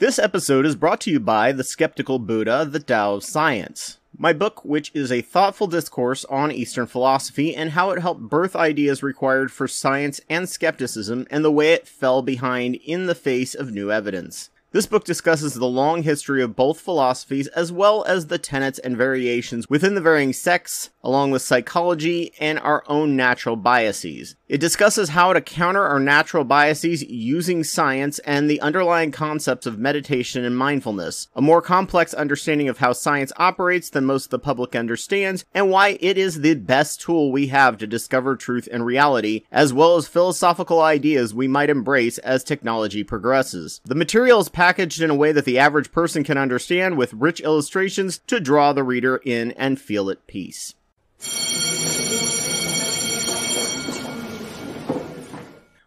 This episode is brought to you by The Skeptical Buddha, The Tao of Science, my book, which is a thoughtful discourse on Eastern philosophy and how it helped birth ideas required for science and skepticism and the way it fell behind in the face of new evidence. This book discusses the long history of both philosophies as well as the tenets and variations within the varying sects, along with psychology and our own natural biases. It discusses how to counter our natural biases using science and the underlying concepts of meditation and mindfulness, a more complex understanding of how science operates than most of the public understands, and why it is the best tool we have to discover truth and reality, as well as philosophical ideas we might embrace as technology progresses. The material is packaged in a way that the average person can understand, with rich illustrations to draw the reader in and feel at peace.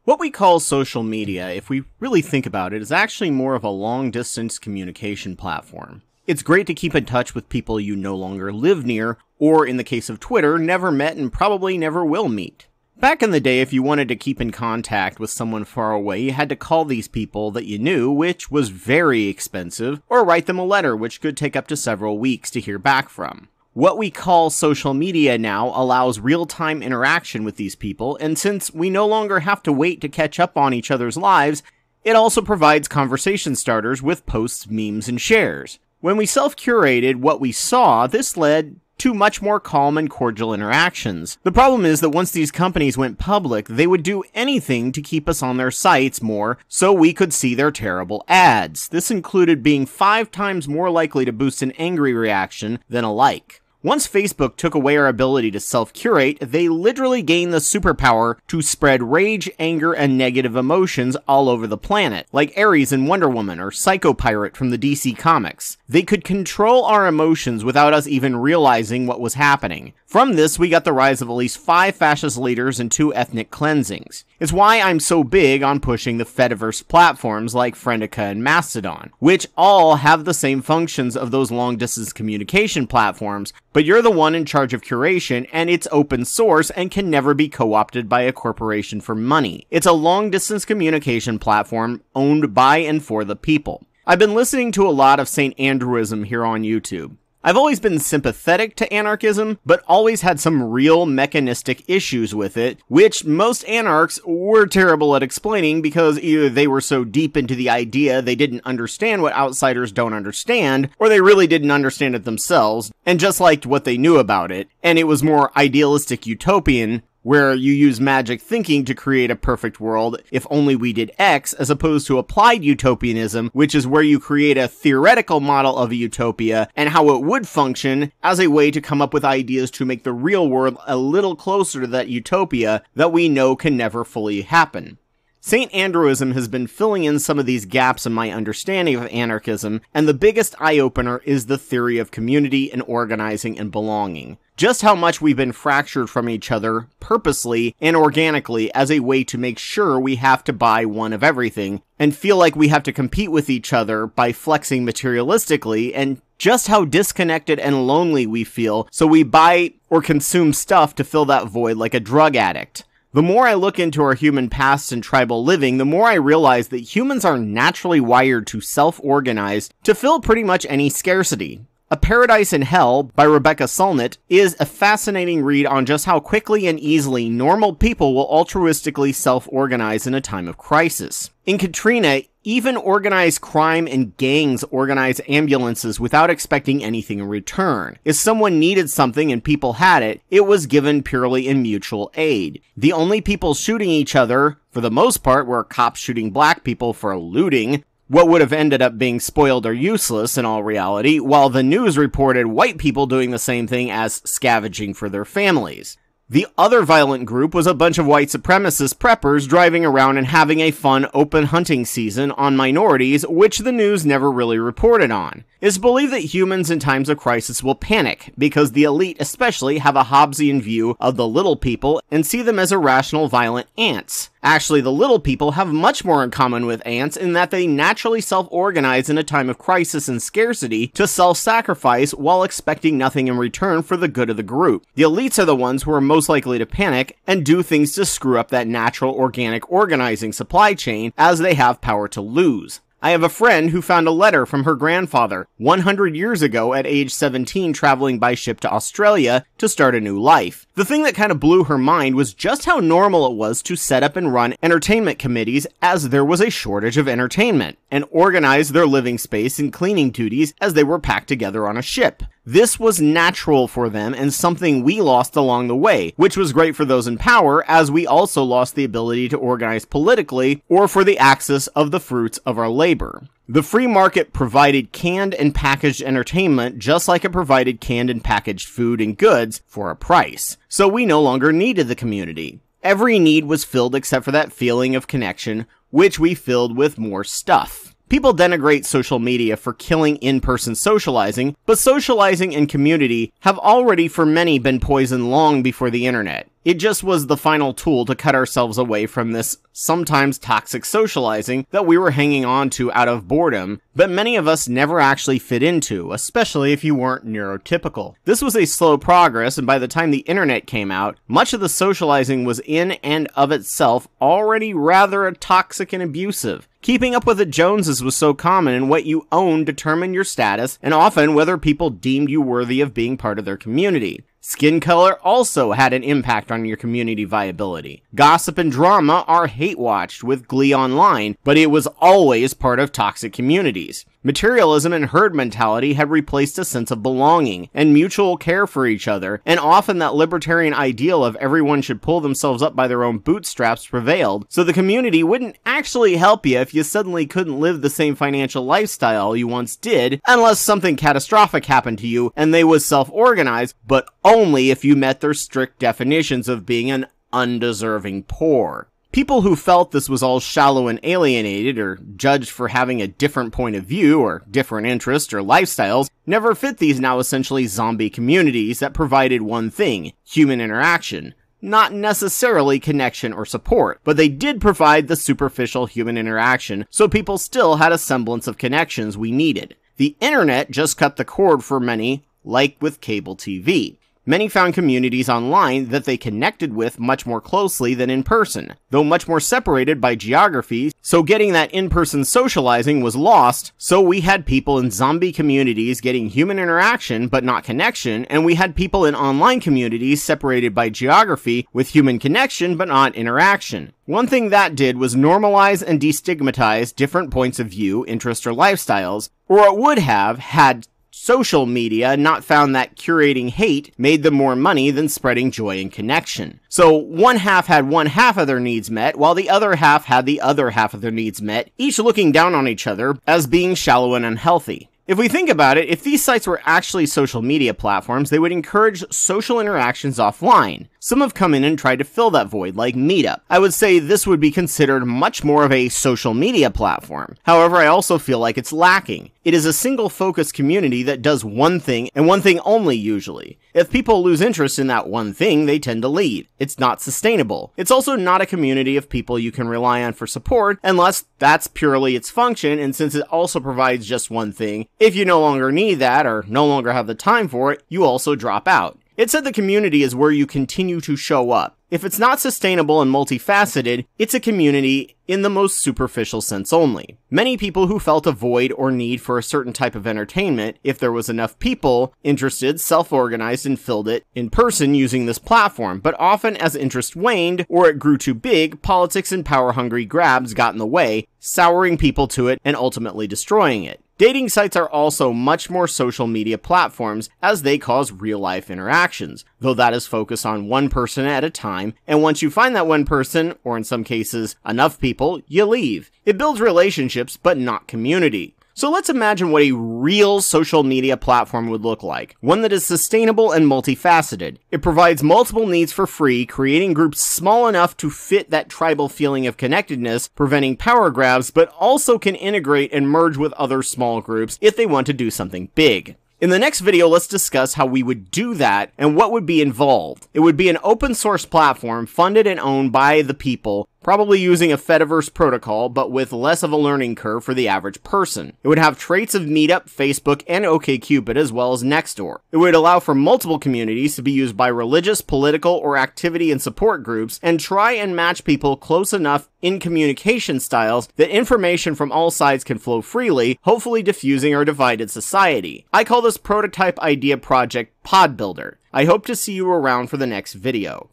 What we call social media, if we really think about it, is actually more of a long-distance communication platform. It's great to keep in touch with people you no longer live near, or in the case of Twitter, never met and probably never will meet. Back in the day, if you wanted to keep in contact with someone far away, you had to call these people that you knew, which was very expensive, or write them a letter, which could take up to several weeks to hear back from. What we call social media now allows real-time interaction with these people, and since we no longer have to wait to catch up on each other's lives, it also provides conversation starters with posts, memes, and shares. When we self-curated what we saw, this led to much more calm and cordial interactions. The problem is that once these companies went public, they would do anything to keep us on their sites more so we could see their terrible ads. This included being 5 times more likely to boost an angry reaction than a like. Once Facebook took away our ability to self-curate, they literally gained the superpower to spread rage, anger, and negative emotions all over the planet, like Ares in Wonder Woman or Psycho Pirate from the DC Comics. They could control our emotions without us even realizing what was happening. From this, we got the rise of at least 5 fascist leaders and 2 ethnic cleansings. It's why I'm so big on pushing the Fediverse platforms like Friendica and Mastodon, which all have the same functions of those long-distance communication platforms, but you're the one in charge of curation, and it's open source and can never be co-opted by a corporation for money. It's a long-distance communication platform owned by and for the people. I've been listening to a lot of St. Andrewism here on YouTube. I've always been sympathetic to anarchism, but always had some real mechanistic issues with it, which most anarchs were terrible at explaining because either they were so deep into the idea they didn't understand what outsiders don't understand, or they really didn't understand it themselves, and just liked what they knew about it, and it was more idealistic utopian, where you use magic thinking to create a perfect world if only we did X, as opposed to applied utopianism, which is where you create a theoretical model of a utopia and how it would function as a way to come up with ideas to make the real world a little closer to that utopia that we know can never fully happen. St. Andrewism has been filling in some of these gaps in my understanding of anarchism, and the biggest eye-opener is the theory of community and organizing and belonging. Just how much we've been fractured from each other, purposely and organically, as a way to make sure we have to buy one of everything, and feel like we have to compete with each other by flexing materialistically, and just how disconnected and lonely we feel, so we buy or consume stuff to fill that void like a drug addict. The more I look into our human past and tribal living, the more I realize that humans are naturally wired to self-organize to fill pretty much any scarcity. A Paradise in Hell by Rebecca Solnit is a fascinating read on just how quickly and easily normal people will altruistically self-organize in a time of crisis. In Katrina, even organized crime and gangs organize ambulances without expecting anything in return. If someone needed something and people had it, it was given purely in mutual aid. The only people shooting each other, for the most part, were cops shooting black people for looting, what would have ended up being spoiled or useless in all reality, while the news reported white people doing the same thing as scavenging for their families. The other violent group was a bunch of white supremacist preppers driving around and having a fun open hunting season on minorities, which the news never really reported on. It's believed that humans in times of crisis will panic, because the elite especially have a Hobbesian view of the little people and see them as irrational, violent ants. Actually, the little people have much more in common with ants in that they naturally self-organize in a time of crisis and scarcity to self-sacrifice while expecting nothing in return for the good of the group. The elites are the ones who are most likely to panic and do things to screw up that natural organic organizing supply chain as they have power to lose. I have a friend who found a letter from her grandfather 100 years ago at age 17 traveling by ship to Australia to start a new life. The thing that kind of blew her mind was just how normal it was to set up and run entertainment committees as there was a shortage of entertainment, and organize their living space and cleaning duties as they were packed together on a ship. This was natural for them and something we lost along the way, which was great for those in power, as we also lost the ability to organize politically or for the access of the fruits of our labor. The free market provided canned and packaged entertainment just like it provided canned and packaged food and goods for a price, so we no longer needed the community. Every need was filled except for that feeling of connection, which we filled with more stuff. People denigrate social media for killing in-person socializing, but socializing and community have already for many been poisoned long before the internet. It just was the final tool to cut ourselves away from this sometimes toxic socializing that we were hanging on to out of boredom, but many of us never actually fit into, especially if you weren't neurotypical. This was a slow progress, and by the time the internet came out, much of the socializing was in and of itself already rather toxic and abusive. Keeping up with the Joneses was so common, and what you owned determined your status, and often whether people deemed you worthy of being part of their community. Skin color also had an impact on your community viability. Gossip and drama are hate-watched with glee online, but it was always part of toxic communities. Materialism and herd mentality had replaced a sense of belonging and mutual care for each other, and often that libertarian ideal of everyone should pull themselves up by their own bootstraps prevailed, so the community wouldn't actually help you if you suddenly couldn't live the same financial lifestyle you once did, unless something catastrophic happened to you and they was self-organized, but only if you met their strict definitions of being an undeserving poor. People who felt this was all shallow and alienated, or judged for having a different point of view, or different interests or lifestyles, never fit these now essentially zombie communities that provided one thing: human interaction. Not necessarily connection or support, but they did provide the superficial human interaction, so people still had a semblance of connections we needed. The internet just cut the cord for many, like with cable TV. Many found communities online that they connected with much more closely than in person, though much more separated by geography, so getting that in-person socializing was lost, so we had people in zombie communities getting human interaction but not connection, and we had people in online communities separated by geography with human connection but not interaction. One thing that did was normalize and destigmatize different points of view, interests, or lifestyles, or it would have had social media not found that curating hate made them more money than spreading joy and connection. So one half had one half of their needs met, while the other half had the other half of their needs met, each looking down on each other as being shallow and unhealthy. If we think about it, if these sites were actually social media platforms, they would encourage social interactions offline. Some have come in and tried to fill that void, like Meetup. I would say this would be considered much more of a social media platform. However, I also feel like it's lacking. It is a single-focused community that does one thing, and one thing only usually. If people lose interest in that one thing, they tend to leave. It's not sustainable. It's also not a community of people you can rely on for support, unless that's purely its function, and since it also provides just one thing, if you no longer need that, or no longer have the time for it, you also drop out. It said the community is where you continue to show up. If it's not sustainable and multifaceted, it's a community in the most superficial sense only. Many people who felt a void or need for a certain type of entertainment, if there was enough people interested, self-organized and filled it in person using this platform, but often as interest waned or it grew too big, politics and power-hungry grabs got in the way, souring people to it and ultimately destroying it. Dating sites are also much more social media platforms as they cause real-life interactions, though that is focused on one person at a time, and once you find that one person, or in some cases, enough people, you leave. It builds relationships, but not community. So let's imagine what a real social media platform would look like. One that is sustainable and multifaceted. It provides multiple needs for free, creating groups small enough to fit that tribal feeling of connectedness, preventing power grabs, but also can integrate and merge with other small groups if they want to do something big. In the next video, let's discuss how we would do that and what would be involved. It would be an open source platform funded and owned by the people, probably using a Fediverse protocol, but with less of a learning curve for the average person. It would have traits of Meetup, Facebook, and OkCupid, as well as Nextdoor. It would allow for multiple communities to be used by religious, political, or activity and support groups, and try and match people close enough in communication styles that information from all sides can flow freely, hopefully diffusing our divided society. I call this prototype idea project Pod Builder. I hope to see you around for the next video.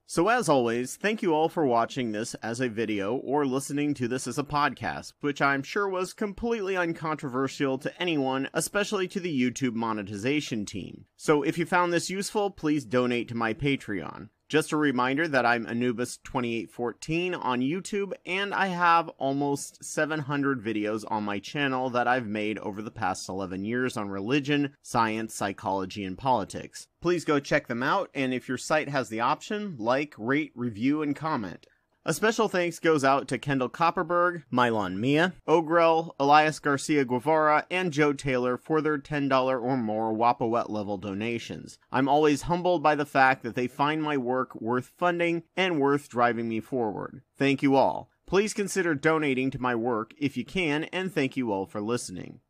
So as always, thank you all for watching this as a video or listening to this as a podcast, which I'm sure was completely uncontroversial to anyone, especially to the YouTube monetization team. So if you found this useful, please donate to my Patreon. Just a reminder that I'm Anubis2814 on YouTube, and I have almost 700 videos on my channel that I've made over the past 11 years on religion, science, psychology, and politics. Please go check them out, and if your site has the option, like, rate, review, and comment. A special thanks goes out to Kendall Copperberg, Mylon Mia, Ogrel, Elias Garcia Guevara, and Joe Taylor for their $10 or more Wapawet level donations. I'm always humbled by the fact that they find my work worth funding and worth driving me forward. Thank you all. Please consider donating to my work if you can, and thank you all for listening.